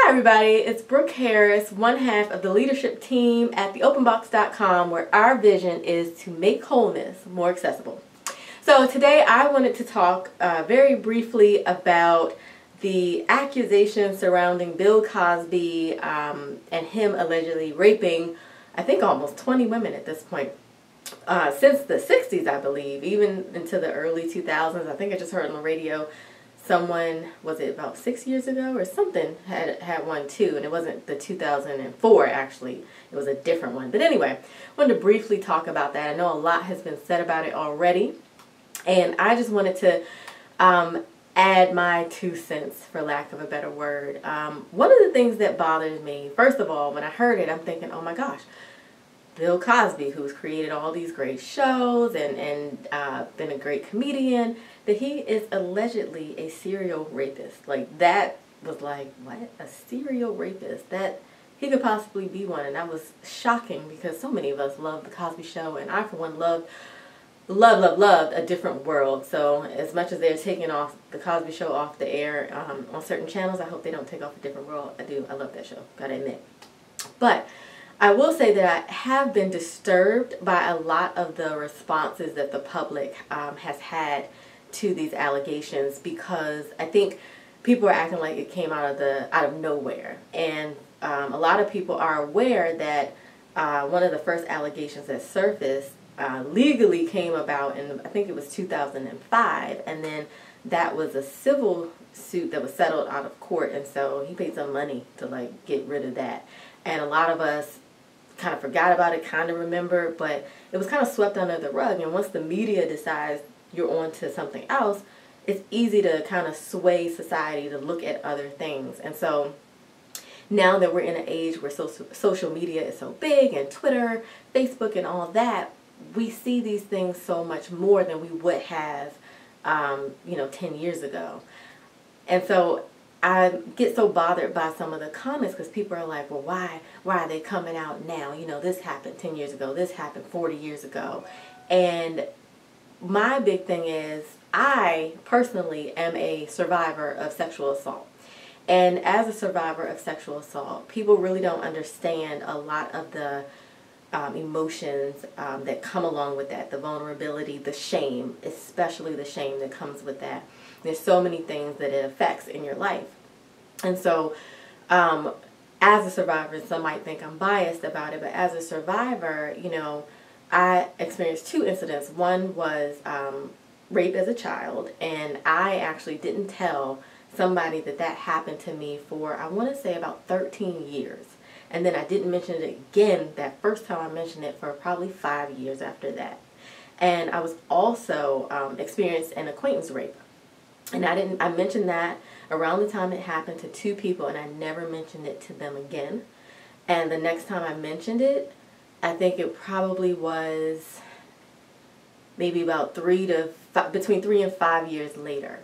Hi everybody, it's Brooke Harris, one half of the leadership team at theopenbox.com, where our vision is to make wholeness more accessible. So today I wanted to talk very briefly about the accusations surrounding Bill Cosby and him allegedly raping, I think, almost 20 women at this point. Since the 60s, I believe, even into the early 2000s. I think I just heard on the radio someone, was it about 6 years ago or something, had one too, and it wasn't the 2004 actually, it was a different one. But anyway, I wanted to briefly talk about that. I know a lot has been said about it already, and I just wanted to add my 2 cents, for lack of a better word. One of the things that bothers me, first of all, when I heard it, I'm thinking, oh my gosh, Bill Cosby, who's created all these great shows and been a great comedian, that he is allegedly a serial rapist. Like, that was like, what? A serial rapist? That he could possibly be one. And that was shocking because so many of us love the Cosby Show, and I, for one, loved A Different World. So as much as they're taking off the Cosby Show off the air on certain channels, I hope they don't take off A Different World. I do. I love that show, gotta admit. But I will say that I have been disturbed by a lot of the responses that the public has had to these allegations, because I think people are acting like it came out of nowhere. And a lot of people are aware that one of the first allegations that surfaced legally came about in, I think it was 2005, and then that was a civil suit that was settled out of court, and so he paid some money to like get rid of that. And a lot of us kind of forgot about it, kind of remember, but it was kind of swept under the rug. And once the media decides you're on to something else, it's easy to kind of sway society to look at other things. And so now that we're in an age where social media is so big, and Twitter, Facebook, and all that, we see these things so much more than we would have, 10 years ago. And so I get so bothered by some of the comments, because people are like, well, why are they coming out now? You know, this happened 10 years ago, this happened 40 years ago. And my big thing is, I personally am a survivor of sexual assault. And as a survivor of sexual assault, people really don't understand a lot of the emotions that come along with that, the vulnerability, the shame, especially the shame that comes with that. There's so many things that it affects in your life. And so as a survivor, some might think I'm biased about it, but as a survivor, I experienced 2 incidents. One was rape as a child, and I actually didn't tell somebody that happened to me for, I want to say, about 13 years. And then I didn't mention it again that first time I mentioned it for probably 5 years after that. And I was also experienced an acquaintance rape. And I mentioned that around the time it happened to 2 people, and I never mentioned it to them again. And the next time I mentioned it, I think it probably was maybe about between 3 and 5 years later.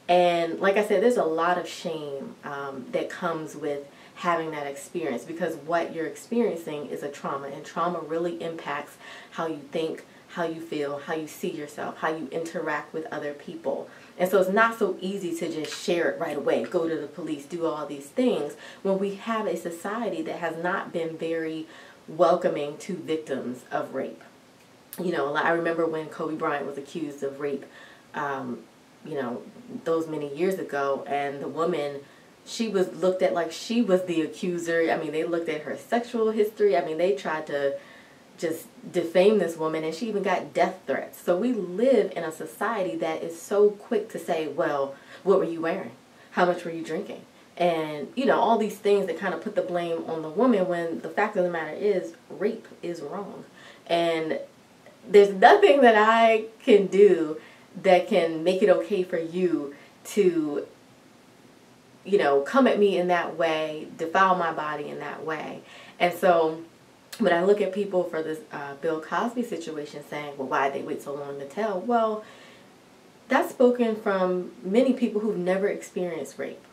And like I said, there's a lot of shame that comes with having that experience, because what you're experiencing is a trauma, and trauma really impacts how you think, how you feel, how you see yourself, how you interact with other people. And so it's not so easy to just share it right away, go to the police, do all these things, when we have a society that has not been very welcoming to victims of rape. I remember when Kobe Bryant was accused of rape, those many years ago, and the woman, she was looked at like she was the accuser. I mean, they looked at her sexual history. I mean, they tried to just defame this woman, and she even got death threats. So we live in a society that is so quick to say, well, what were you wearing? How much were you drinking? And, all these things that kind of put the blame on the woman, when the fact of the matter is, rape is wrong. And there's nothing that I can do that can make it okay for you to, come at me in that way, defile my body in that way. And so when I look at people for this Bill Cosby situation saying, well, why did they wait so long to tell? Well, that's spoken from many people who've never experienced rape.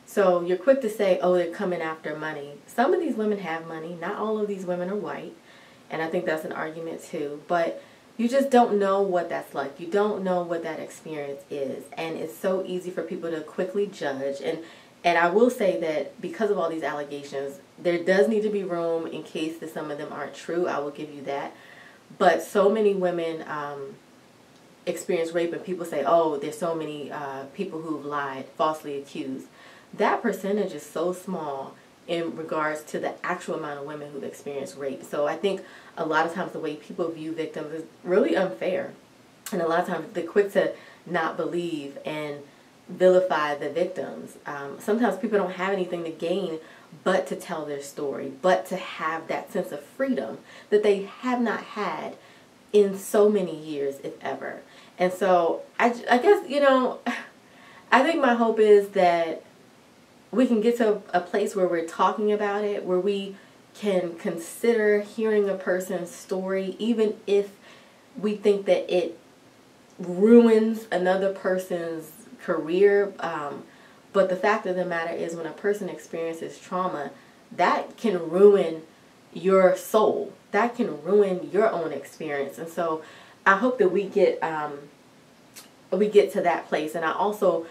So you're quick to say, oh, they're coming after money. Some of these women have money. Not all of these women are white. And I think that's an argument too. But you just don't know what that's like. You don't know what that experience is. And it's so easy for people to quickly judge. And And I will say that because of all these allegations, there does need to be room in case that some of them aren't true. I will give you that. But so many women experience rape, and people say, oh, there's so many people who've lied, falsely accused. That percentage is so small in regards to the actual amount of women who've experienced rape. So I think a lot of times the way people view victims is really unfair. And a lot of times they're quick to not believe and vilify the victims. Sometimes people don't have anything to gain but to tell their story, but to have that sense of freedom that they have not had in so many years, if ever. And so I guess, you know, I think my hope is that we can get to a place where we're talking about it, where we can consider hearing a person's story, even if we think that it ruins another person's career. But the fact of the matter is, when a person experiences trauma, that can ruin your soul. That can ruin your own experience. And so I hope that we get to that place. And I also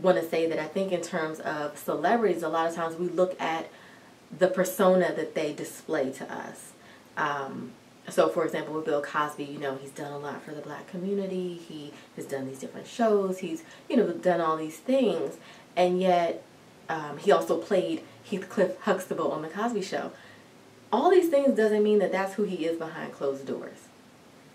want to say that I think in terms of celebrities, a lot of times we look at the persona that they display to us. So for example, with Bill Cosby, you know, he's done a lot for the black community. He has done these different shows. He's, you know, done all these things. And yet he also played Heathcliff Huxtable on The Cosby Show. All these things doesn't mean that that's who he is behind closed doors.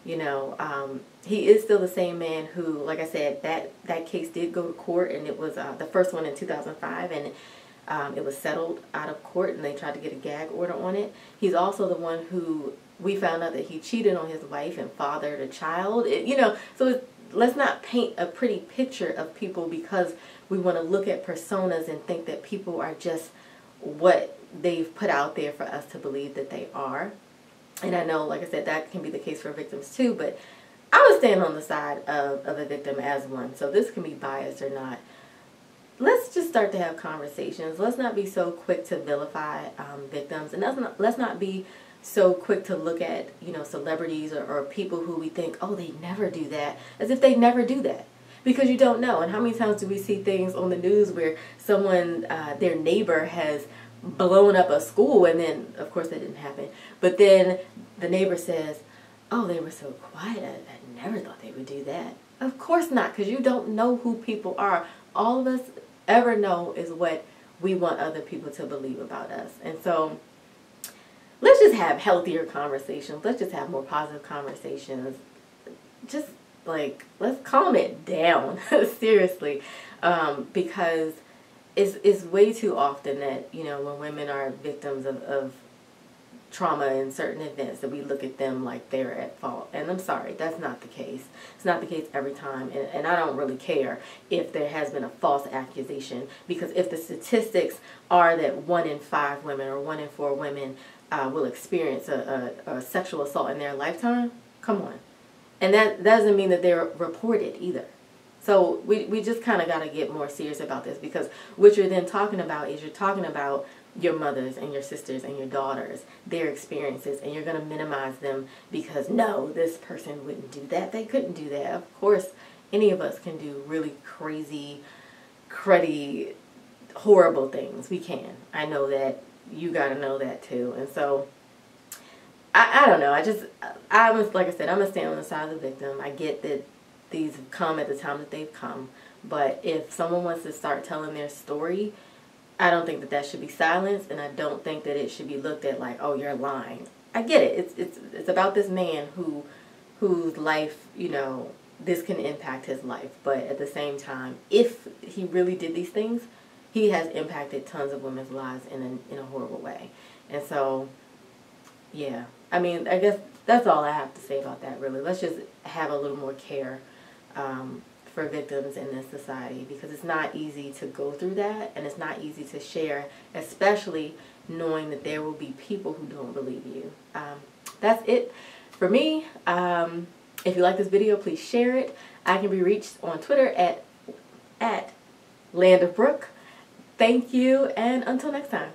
You know, he is still the same man who, like I said, that case did go to court, and it was the first one in 2005, and it was settled out of court, and they tried to get a gag order on it. He's also the one who we found out that he cheated on his wife and fathered a child. You know, so let's not paint a pretty picture of people because we want to look at personas and think that people are just what they've put out there for us to believe that they are. And I know, like I said, that can be the case for victims too, but I would stand on the side of a victim as one. So this can be biased or not. Let's just start to have conversations. Let's not be so quick to vilify victims, and let's not be so quick to look at, you know, celebrities or people who we think, oh, they never do that, as if they never do that. Because you don't know. And how many times do we see things on the news where someone, their neighbor has blown up a school, and then, of course, that didn't happen, but then the neighbor says, oh, they were so quiet, I never thought they would do that. Of course not, because you don't know who people are. All of us ever know is what we want other people to believe about us. And so let's just have healthier conversations. Let's just have more positive conversations. Just like, let's calm it down, seriously, because it's way too often that, you know, when women are victims of trauma in certain events, that we look at them like they're at fault. And I'm sorry, that's not the case. It's not the case every time. And I don't really care if there has been a false accusation, because if the statistics are that 1 in 5 women or 1 in 4 women will experience a sexual assault in their lifetime, come on. And that doesn't mean that they're reported either. So we just kind of got to get more serious about this, because what you're then talking about is you're talking about your mothers and your sisters and your daughters, their experiences, and you're going to minimize them because, no, this person wouldn't do that. They couldn't do that. Of course, any of us can do really crazy, cruddy, horrible things. We can. I know that. You got to know that too. And so I don't know. Like I said, I'm going to stand on the side of the victim. I get that these have come at the time that they've come. But if someone wants to start telling their story, I don't think that that should be silenced, and I don't think that it should be looked at like, oh, you're lying. I get it. It's about this man whose life, you know, this can impact his life. But at the same time, if he really did these things, he has impacted tons of women's lives in a horrible way. And so, yeah. I mean, I guess that's all I have to say about that, really. Let's just have a little more care for victims in this society, because it's not easy to go through that, and it's not easy to share, especially knowing that there will be people who don't believe you. That's it for me. If you like this video, please share it. I can be reached on Twitter at Land of Brooke. Thank you, and until next time.